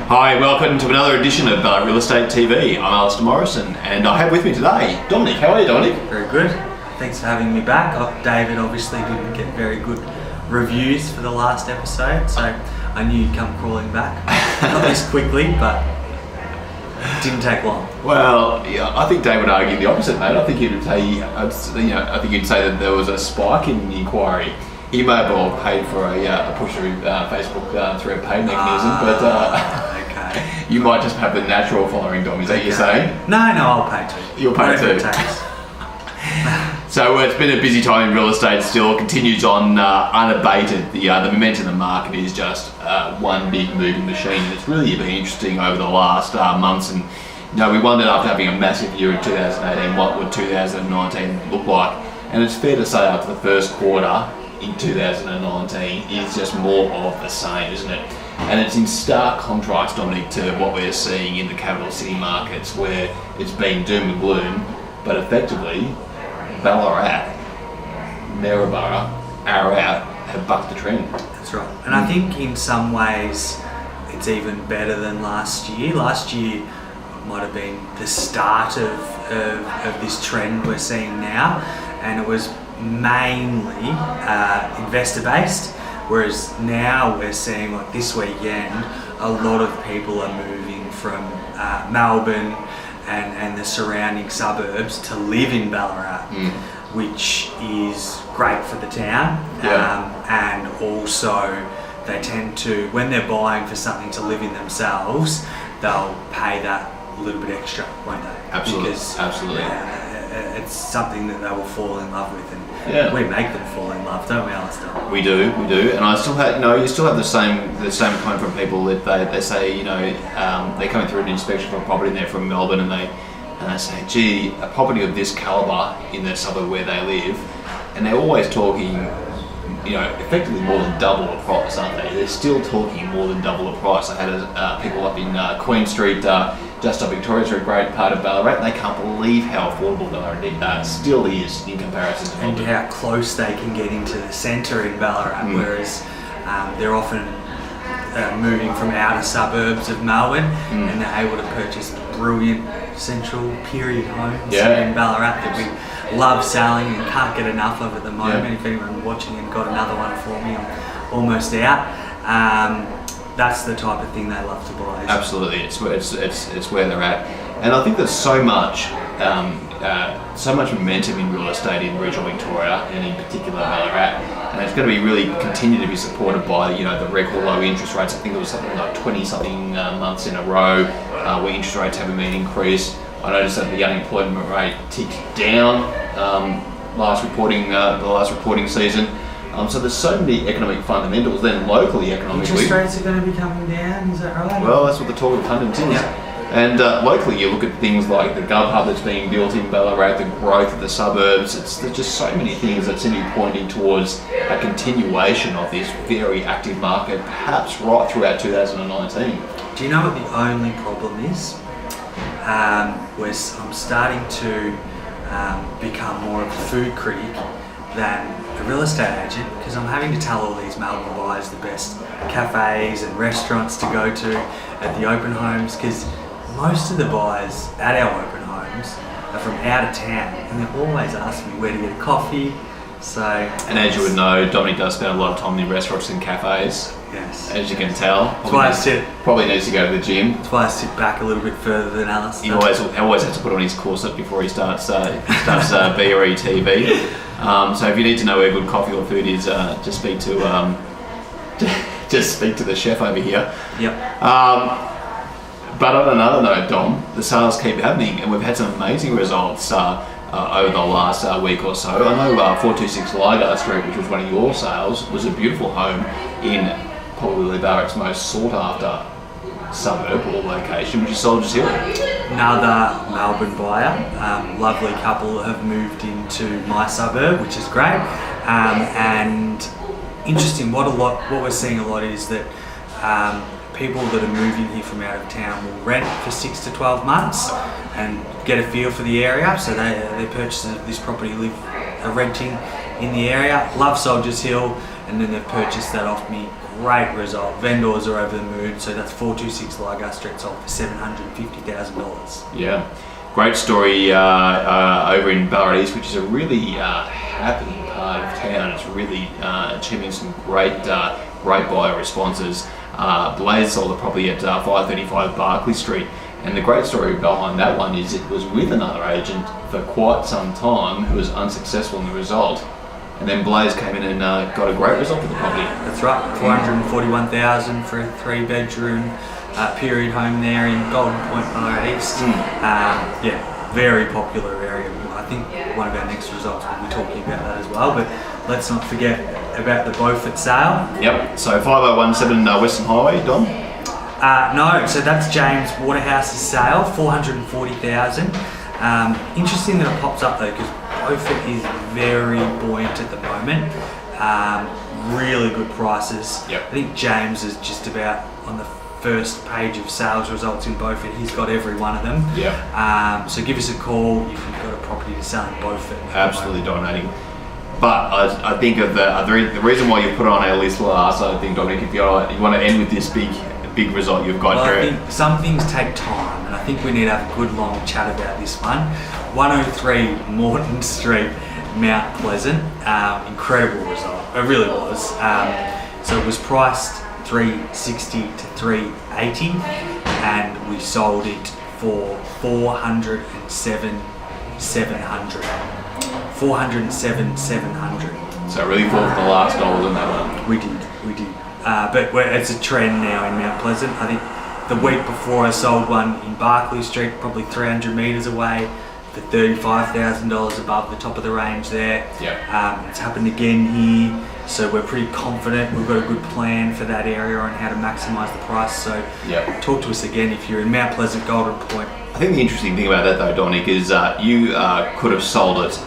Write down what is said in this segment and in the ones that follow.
Hi, welcome to another edition of Real Estate TV. I'm Allister Morrison, and I have with me today Dominic. How are you, Dominic? Very good. Thanks for having me back. David obviously didn't get very good reviews for the last episode, so I knew you'd come crawling back. Not this quickly, but it didn't take long. Well, yeah, I think Dave would argue the opposite, mate. I think he'd say, I think he'd say that there was a spike in the inquiry. He may have well paid for a push through Facebook through a paid mechanism, but okay. You might just have the natural following, Dom. Is that what you're saying? No, I'll pay too. You'll pay too. So it's been a busy time in real estate. Still continues on unabated. The momentum in the market is just one big moving machine. It's really been interesting over the last months, and we wondered after having a massive year in 2018, what would 2019 look like? And it's fair to say after the first quarter in 2019 is just more of the same, isn't it? And it's in stark contrast, Dominic, to what we're seeing in the capital city markets, where it's been doom and gloom, but effectively Ballarat, Maryborough, Ararat have bucked the trend. That's right. And I think in some ways it's even better than last year. Last year might have been the start of this trend we're seeing now, and it was mainly investor based, whereas now we're seeing, like this weekend, a lot of people are moving from Melbourne and the surrounding suburbs to live in Ballarat, which is great for the town. And also they tend to, when they're buying for something to live in themselves, they'll pay that a little bit extra, won't they? Absolutely. Because absolutely. It's something that they will fall in love with, Yeah. we make them fall in love, don't we, Alistair? We do, and I still have, you still have the same comment from people that they say, they're coming through an inspection for a property and they're from Melbourne, and they say, gee, a property of this calibre in the suburb where they live, and they're always talking, effectively more than double the price, aren't they? They're still talking more than double the price. I had people up in Queen Street, just up Victoria Street, great part of Ballarat, and they can't believe how affordable Ballarat still is in comparison to Melbourne. And how close they can get into the centre in Ballarat, whereas they're often moving from outer suburbs of Melbourne, and they're able to purchase brilliant central period homes in Ballarat that we love selling and can't get enough of at the moment. If anyone watching and got another one for me, I'm almost out. That's the type of thing they love to buy. Absolutely, it's where they're at, and I think there's so much momentum in real estate in regional Victoria, and in particular Ballarat, and it's going to be really continue to be supported by the record low interest rates. I think it was something like 20-something months in a row where interest rates haven't been increased. I noticed that the unemployment rate ticked down the last reporting season. So there's so many economic fundamentals. Then locally, economically, interest rates are going to be coming down. Is that right? Well, that's what the talk of pundits is. And locally, you look at things like the Gov Hub that's being built in Ballarat, the growth of the suburbs. There's just so many things that seem to be pointing towards a continuation of this very active market, perhaps right throughout 2019. Do you know what the only problem is? I'm starting to become more of a food critic than a real estate agent, because I'm having to tell all these Melbourne buyers the best cafes and restaurants to go to at the open homes, because most of the buyers at our open homes are from out of town, and they always ask me where to get a coffee. And as you would know, Dominic does spend a lot of time in restaurants and cafes. Yes. As you can tell. Probably needs to go to the gym. That's why I sit back a little bit further than Alice. He always has to put on his corset before he starts BRE TV. So if you need to know where good coffee or food is, just speak to the chef over here. Yep. But on another note, Dom, the sales keep happening, and we've had some amazing results over the last week or so. I know 426 Lygar Street, which was one of your sales, was a beautiful home in probably Ballarat's most sought after suburb or location, which is Soldiers Hill. Another Melbourne buyer, lovely couple have moved into my suburb, which is great. And interesting, what we're seeing a lot is that people that are moving here from out of town will rent for 6 to 12 months and get a feel for the area. So they purchase this property, are renting in the area, love Soldiers Hill, and then they've purchased that off me great result. Vendors are over the moon, so that's 426 Lygar Street sold for $750,000. Yeah, great story over in Ballarat East, which is a really happening part of town. It's really achieving some great buyer responses. Blaze sold the property at 535 Barclay Street, and the great story behind that one is it was with another agent for quite some time who was unsuccessful in the result, and then Blaze came in and got a great result for the property. That's right, $441,000 for a 3-bedroom period home there in Golden Point, Ballarat East. Yeah, very popular area. I think one of our next results will be talking about that as well, but let's not forget about the Beaufort sale. Yep, so 5017 Western Highway, Dom? No, so that's James Waterhouse's sale, $440,000. Interesting that it pops up though, because Beaufort is very buoyant at the moment. Really good prices. Yep. I think James is just about on the first page of sales results in Beaufort. He's got every one of them. Yep. So give us a call if you've got a property to sell in Beaufort. Absolutely dominating. But I think of the reason why you put it on our list last, I think, Dominic, if you want to end with this big result you've got here. I think some things take time, and I think we need to have a good long chat about this one. 103 Morton Street, Mount Pleasant. Incredible result. It really was. So it was priced $360 to $380, and we sold it for $407,700. So really fought for the last dollars on that one. We did. But it's a trend now in Mount Pleasant. I think the week before I sold one in Barclay Street, probably 300 metres away, for $35,000 above the top of the range there. Yeah. It's happened again here, so we're pretty confident. We've got a good plan for that area on how to maximise the price. So talk to us again if you're in Mount Pleasant, Golden Point. I think the interesting thing about that though, Dominic, is you could have sold it,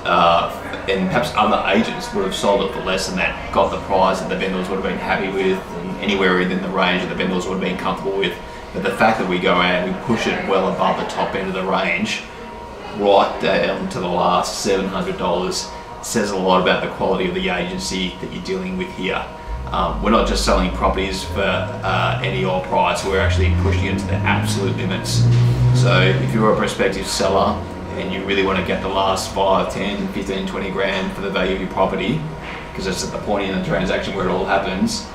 and perhaps other agents would have sold it for less than that, got the price that the vendors would have been happy with, and anywhere within the range that the vendors would have been comfortable with. But the fact that we go out and we push it well above the top end of the range, right down to the last $700, says a lot about the quality of the agency that you're dealing with here. We're not just selling properties for any old price, we're actually pushing it to the absolute limits. So if you're a prospective seller and you really want to get the last 5, 10, 15, 20 grand for the value of your property, because that's at the point in the transaction where it all happens,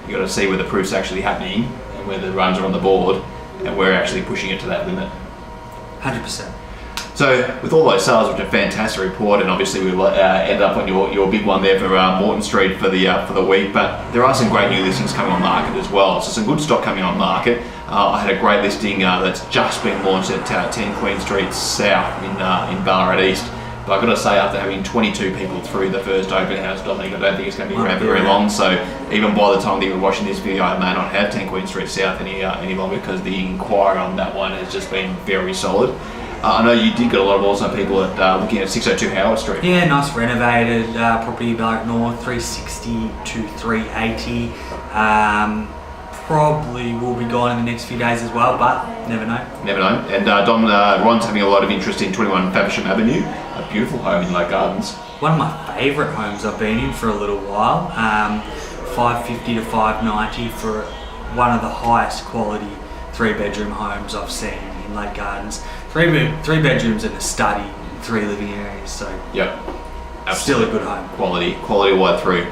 you got to see where the proof's actually happening and where the runs are on the board, and we're actually pushing it to that limit. 100%. So with all those sales, which are a fantastic report, and obviously we ended up on your big one there for Morton Street for the week, but there are some great new listings coming on market as well. So some good stock coming on market. I had a great listing that's just been launched at 10 Queen Street South in Ballarat East. But I've got to say, after having 22 people through the first open house, Dominic, I don't think it's going to be around for very long. So even by the time that you're watching this video, I may not have 10 Queen Street South any longer, because the inquiry on that one has just been very solid. I know you did get a lot of also people looking at 602 Howard Street. Yeah, nice renovated property, Ballarat North, 360 to 380. Probably will be gone in the next few days as well, but never know. Never know. And Dom, Ron's having a lot of interest in 21 Faversham Avenue, a beautiful home in Lake Gardens. One of my favourite homes I've been in for a little while. 550 to 590 for one of the highest quality 3-bedroom homes I've seen in Lake Gardens. Three bedrooms and a study, 3 living areas. So yep, still a good home. Quality right through.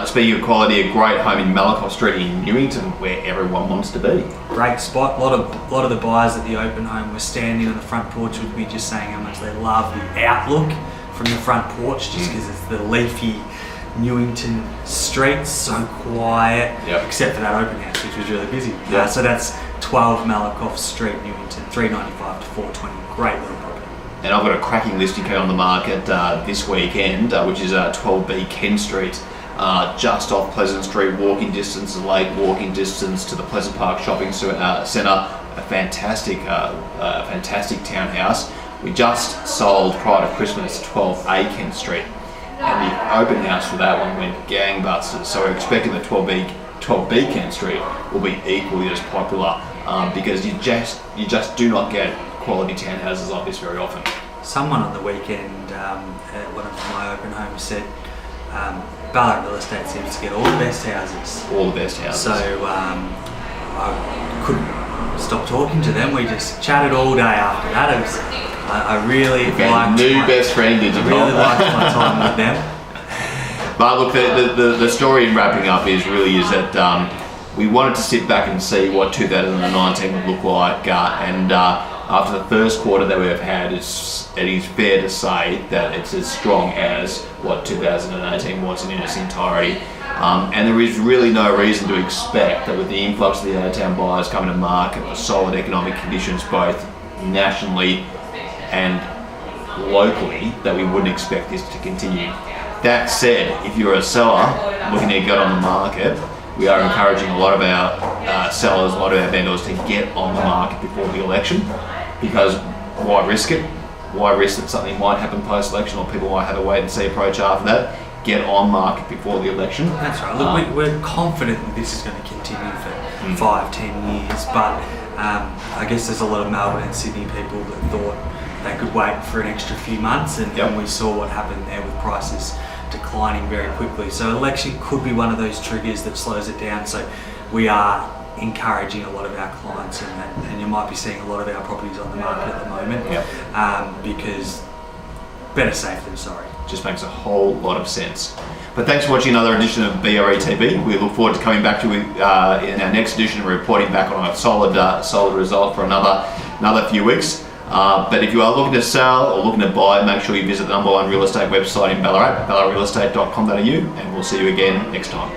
Speaking of quality, a great home in Malakoff Street in Newington, where everyone wants to be. Great spot. A lot of the buyers at the open home were standing on the front porch with me, just saying how much they love the outlook from the front porch, just because it's the leafy Newington streets, so quiet, except for that open house, which was really busy. So that's 12 Malakoff Street, Newington, 395 to 420. Great little property. And I've got a cracking listing coming on the market this weekend, which is 12B Ken Street. Just off Pleasant Street, walking distance to the lake, walking distance to the Pleasant Park Shopping Centre. A fantastic townhouse. We just sold prior to Christmas 12A Kent Street, and the open house for that one went gangbusters. So we're expecting the 12B Kent Street will be equally as popular, because you just do not get quality townhouses like this very often. Someone on the weekend at one of my open homes said, Ballarat real estate seems to get all the best houses. All the best houses. So I couldn't stop talking to them. We just chatted all day after that. It was, I really liked best friend, did you? I really liked my time with them. But look, the story in wrapping up is that we wanted to sit back and see what 2019 would look like, and after the first quarter that we've had, it is fair to say that it's as strong as what 2018 was in its entirety. And there is really no reason to expect that with the influx of the out-of-town buyers coming to market, the solid economic conditions both nationally and locally, that we wouldn't expect this to continue. That said, if you're a seller looking to get on the market, we are encouraging a lot of our sellers, a lot of our vendors to get on the market before the election, because why risk it? Why risk that something might happen post-election, or people might have a wait and see approach after that? Get on market before the election. That's right. Look, we're confident that this is going to continue for 5-10 years, but I guess there's a lot of Melbourne and Sydney people that thought they could wait for an extra few months, and we saw what happened there with prices declining very quickly. So election could be one of those triggers that slows it down. So we are encouraging a lot of our clients, and you might be seeing a lot of our properties on the market at the moment, because better safe than sorry. Just makes a whole lot of sense. But thanks for watching another edition of BRE TV. We look forward to coming back to you in our next edition and reporting back on a solid result for another few weeks. But if you are looking to sell or looking to buy, make sure you visit the #1 real estate website in Ballarat, ballaratrealestate.com.au, and we'll see you again next time.